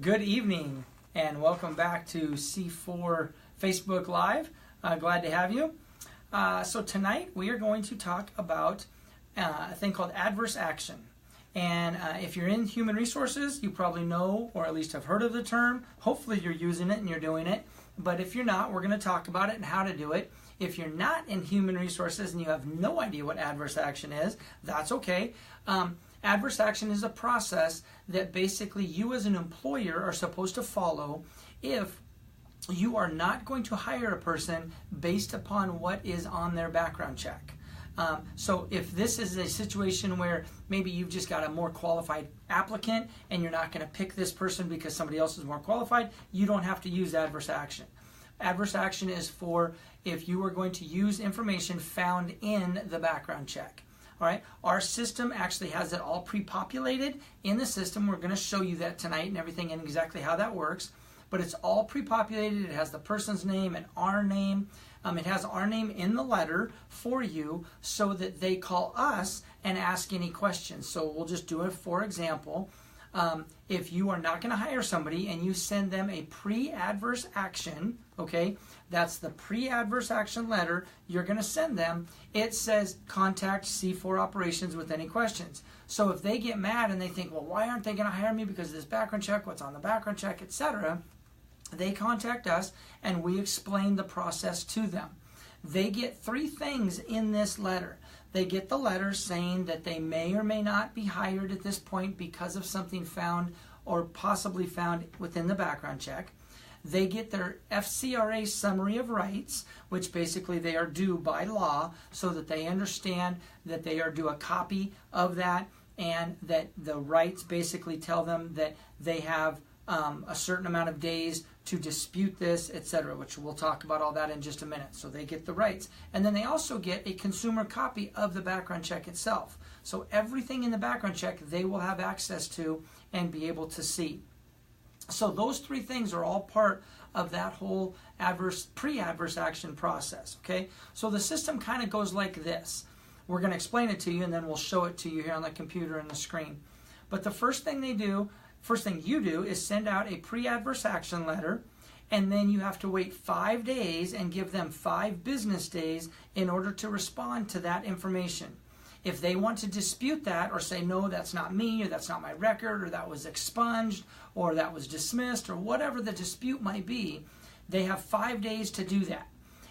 Good evening and welcome back to C4 Facebook Live. Glad to have you. So tonight we are going to talk about a thing called adverse action. And if you're in human resources, you probably know or at least have heard of the term. Hopefully you're using it and you're doing it. But if you're not, we're going to talk about it and how to do it. If you're not in human resources and you have no idea what adverse action is, that's okay. Adverse action is a process that basically you as an employer are supposed to follow if you are not going to hire a person based upon what is on their background check. So if this is a situation where maybe you've just got a more qualified applicant and you're not going to pick this person because somebody else is more qualified, you don't have to use adverse action. Adverse action is for if you are going to use information found in the background check. All right, our system actually has it all pre-populated in the system. We're going to show you that tonight and everything and exactly how that works. But it's all pre-populated. It has the person's name and our name. It has our name in the letter for you so that they call us and ask any questions. So we'll just do it for example. If you are not going to hire somebody and you send them a pre-adverse action, okay, that's the pre-adverse action letter you're going to send them. It says contact C4 operations with any questions. So if they get mad and they think, well, why aren't they going to hire me because of this background check, what's on the background check, etc., they contact us and we explain the process to them. They get 3 things in this letter. They get the letter saying that they may or may not be hired at this point because of something found or possibly found within the background check. They get their FCRA summary of rights, which basically they are due by law, so that they understand that they are due a copy of that and that the rights basically tell them that they have a certain amount of days to dispute this, etc., which we'll talk about all that in just a minute. So they get the rights. And then they also get a consumer copy of the background check itself. So everything in the background check they will have access to and be able to see. So those 3 things are all part of that whole pre-adverse action process. Okay? So the system kind of goes like this. We're going to explain it to you and then we'll show it to you here on the computer and the screen. But the first thing you do is send out a pre-adverse action letter, and then you have to wait 5 days and give them 5 business days in order to respond to that information. If they want to dispute that or say, no, that's not me, or that's not my record, or that was expunged, or that was dismissed, or whatever the dispute might be, they have 5 days to do that.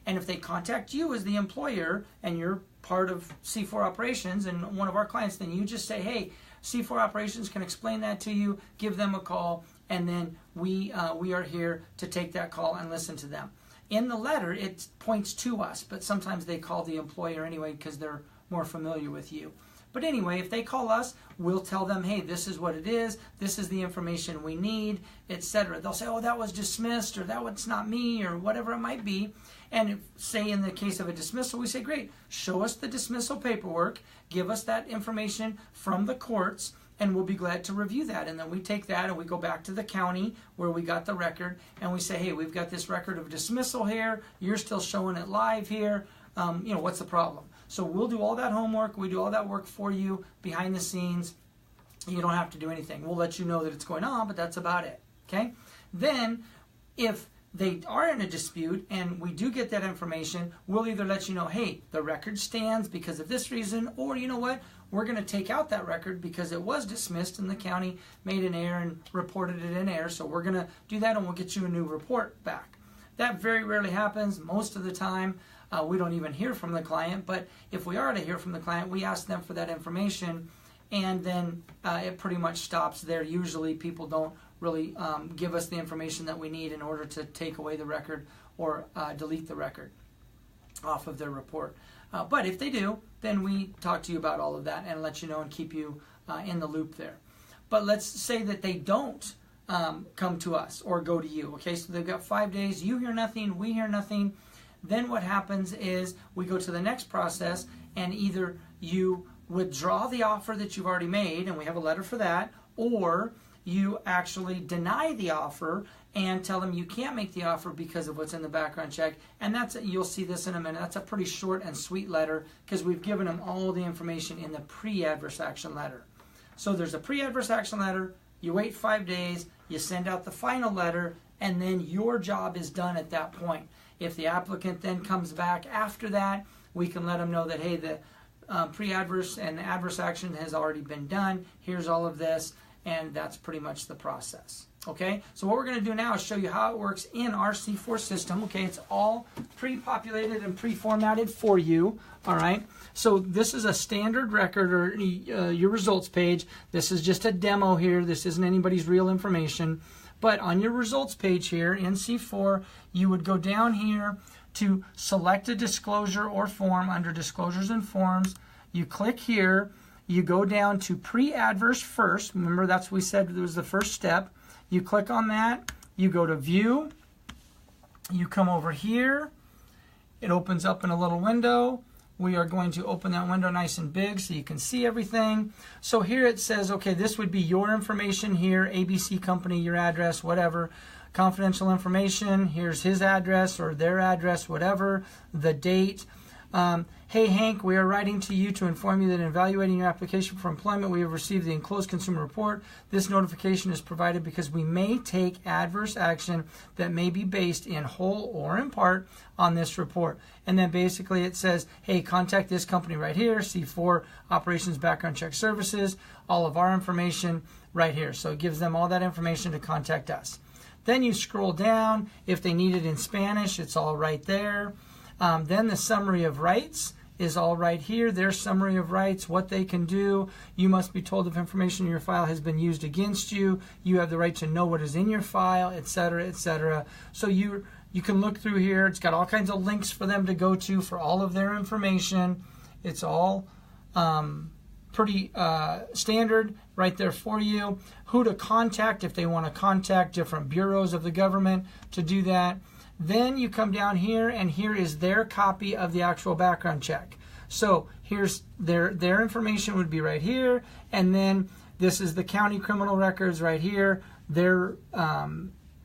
And if they contact you as the employer and you're part of C4 Operations and one of our clients, then you just say, hey, C4 Operations can explain that to you, give them a call, and then we are here to take that call and listen to them. In the letter, it points to us, but sometimes they call the employer anyway because they're more familiar with you. But anyway, if they call us, we'll tell them, hey, this is what it is, this is the information we need, etc. They'll say, oh, that was dismissed, or that was not me, or whatever it might be. And if, say in the case of a dismissal, we say, great, show us the dismissal paperwork, give us that information from the courts, and we'll be glad to review that. And then we take that and we go back to the county where we got the record, and we say, hey, we've got this record of dismissal here, you're still showing it live here, what's the problem? So we'll do all that homework, we do all that work for you behind the scenes. You don't have to do anything. We'll let you know that it's going on, but that's about it, okay? Then, if they are in a dispute and we do get that information, we'll either let you know, hey, the record stands because of this reason, or you know what, we're going to take out that record because it was dismissed and the county made an error and reported it in error, so we're going to do that and we'll get you a new report back. That very rarely happens. Most of the time, we don't even hear from the client, but if we are to hear from the client, we ask them for that information, and then it pretty much stops there. Usually people don't really give us the information that we need in order to take away the record or delete the record off of their report. But if they do, then we talk to you about all of that and let you know and keep you in the loop there. But let's say that they don't come to us or go to you. Okay, so they've got 5 days, you hear nothing, we hear nothing. Then what happens is we go to the next process, and either you withdraw the offer that you've already made, and we have a letter for that, or you actually deny the offer and tell them you can't make the offer because of what's in the background check. And you'll see this in a minute. That's a pretty short and sweet letter because we've given them all the information in the pre-adverse action letter. So there's a pre-adverse action letter, you wait 5 days, you send out the final letter, and then your job is done at that point. If the applicant then comes back after that, we can let them know that, hey, the pre-adverse and the adverse action has already been done. Here's all of this, and that's pretty much the process. Okay, so what we're going to do now is show you how it works in our C4 system. Okay, it's all pre-populated and pre-formatted for you. All right, so this is a standard record or your results page. This is just a demo here. This isn't anybody's real information. But on your results page here in C4, you would go down here to select a disclosure or form under disclosures and forms. You click here. You go down to pre-adverse first. Remember, that's what we said was the first step. You click on that, you go to view, you come over here, it opens up in a little window. We are going to open that window nice and big so you can see everything. So here it says, okay, this would be your information here, ABC company, your address, whatever. Confidential information, here's his address or their address, whatever, the date. Hey Hank, we are writing to you to inform you that in evaluating your application for employment, we have received the enclosed consumer report. This notification is provided because we may take adverse action that may be based in whole or in part on this report. And then basically it says, hey, contact this company right here, C4 Operations Background Check Services, all of our information right here. So it gives them all that information to contact us. Then you scroll down. If they need it in Spanish, it's all right there. Then the summary of rights is all right here. Their summary of rights, what they can do. You must be told if information in your file has been used against you. You have the right to know what is in your file, etc., etc. So you can look through here. It's got all kinds of links for them to go to for all of their information. It's all pretty standard right there for you. Who to contact if they want to contact different bureaus of the government to do that. Then you come down here, and here is their copy of the actual background check. So here's their information would be right here, and then this is the county criminal records right here. Their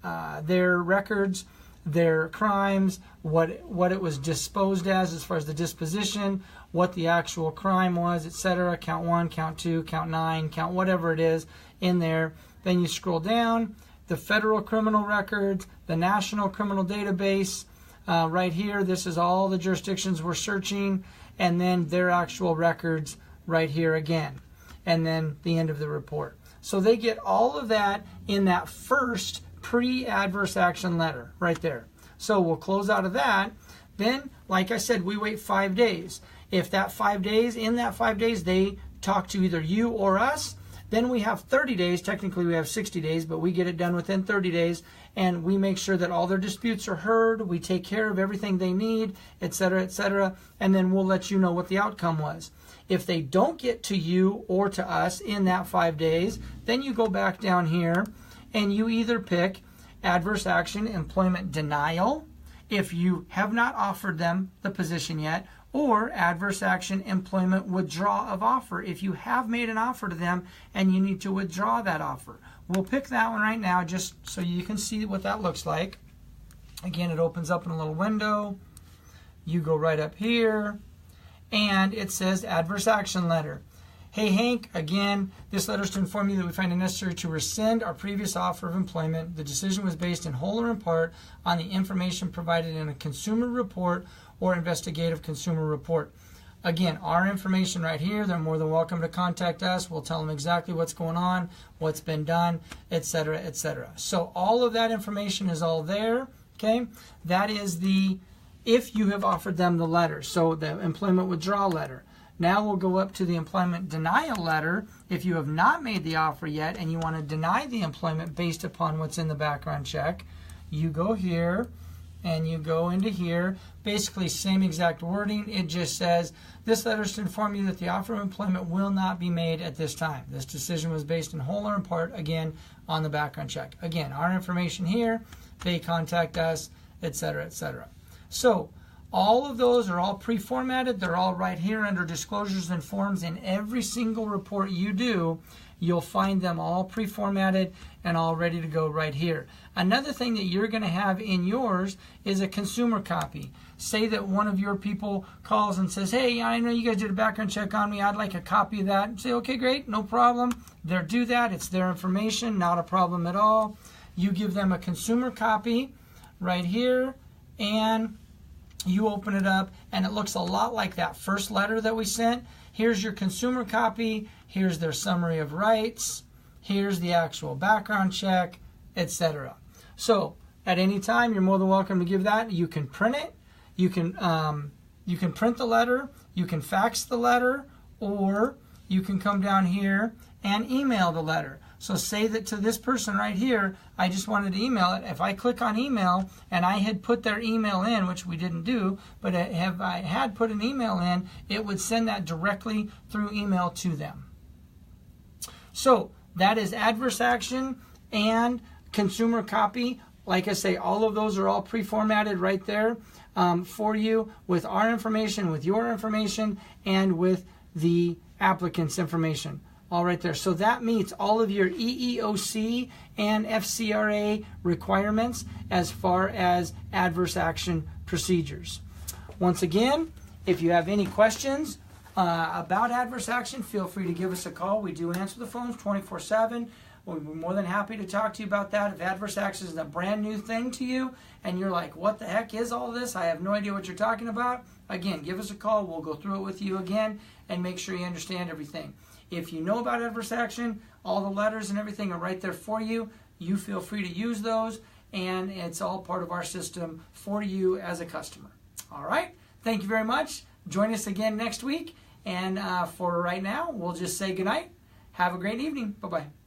records, their crimes, what it was disposed as far as the disposition, what the actual crime was, etc. Count 1, count 2, count 9, count whatever it is in there. Then you scroll down. The federal criminal records, the national criminal database, right here. This is all the jurisdictions we're searching, and then their actual records right here again, and then the end of the report. So they get all of that in that first pre-adverse action letter right there. So we'll close out of that. Then, like I said, we wait 5 days. If that 5 days, in that 5 days, they talk to either you or us, then we have 30 days. Technically, we have 60 days, but we get it done within 30 days, and we make sure that all their disputes are heard. We take care of everything they need, etc., and then we'll let you know what the outcome was. If they don't get to you or to us in that 5 days, then you go back down here, and you either pick adverse action, employment denial, if you have not offered them the position yet, or adverse action, employment withdrawal of offer, if you have made an offer to them and you need to withdraw that offer. We'll pick that one right now just so you can see what that looks like. Again, it opens up in a little window. You go right up here, and it says adverse action letter. Hey Hank, again, this letter is to inform you that we find it necessary to rescind our previous offer of employment. The decision was based in whole or in part on the information provided in a consumer report or investigative consumer report. Again, our information right here, they're more than welcome to contact us. We'll tell them exactly what's going on, what's been done, etc., etc. So all of that information is all there, okay? That is if you have offered them the letter, so the employment withdrawal letter. Now we'll go up to the employment denial letter. If you have not made the offer yet and you want to deny the employment based upon what's in the background check, you go here and you go into here. Basically, same exact wording. It just says, this letter is to inform you that the offer of employment will not be made at this time. This decision was based in whole or in part, again, on the background check. Again, our information here, they contact us, etc., etc. So, all of those are all pre-formatted. They're all right here under disclosures and forms in every single report you do. you'll find them all pre-formatted and all ready to go right here. Another thing that you're going to have in yours is a consumer copy. Say that one of your people calls and says, hey, I know you guys did a background check on me. I'd like a copy of that. Say, okay, great, no problem. They'll do that. It's their information, not a problem at all. You give them a consumer copy right here, and you open it up, and it looks a lot like that first letter that we sent. Here's your consumer copy. Here's their summary of rights. Here's the actual background check, etc. So at any time, you're more than welcome to give that. You can print it. You can print the letter. You can fax the letter, or you can come down here and email the letter. So say that to this person right here, I just wanted to email it. If I click on email and I had put their email in, which we didn't do, but if I had put an email in, it would send that directly through email to them. So that is adverse action and consumer copy. Like I say, all of those are all pre-formatted right there for you with our information, with your information, and with the applicant's information. All right there. So that meets all of your EEOC and FCRA requirements as far as adverse action procedures. Once again, if you have any questions about adverse action, feel free to give us a call. We do answer the phones 24/7. We're more than happy to talk to you about that. If adverse action is a brand new thing to you and you're like, what the heck is all this? I have no idea what you're talking about. Again, give us a call. We'll go through it with you again and make sure you understand everything. If you know about adverse action, all the letters and everything are right there for you. You feel free to use those, and it's all part of our system for you as a customer. All right? Thank you very much. Join us again next week. And for right now, we'll just say goodnight. Have a great evening. Bye-bye.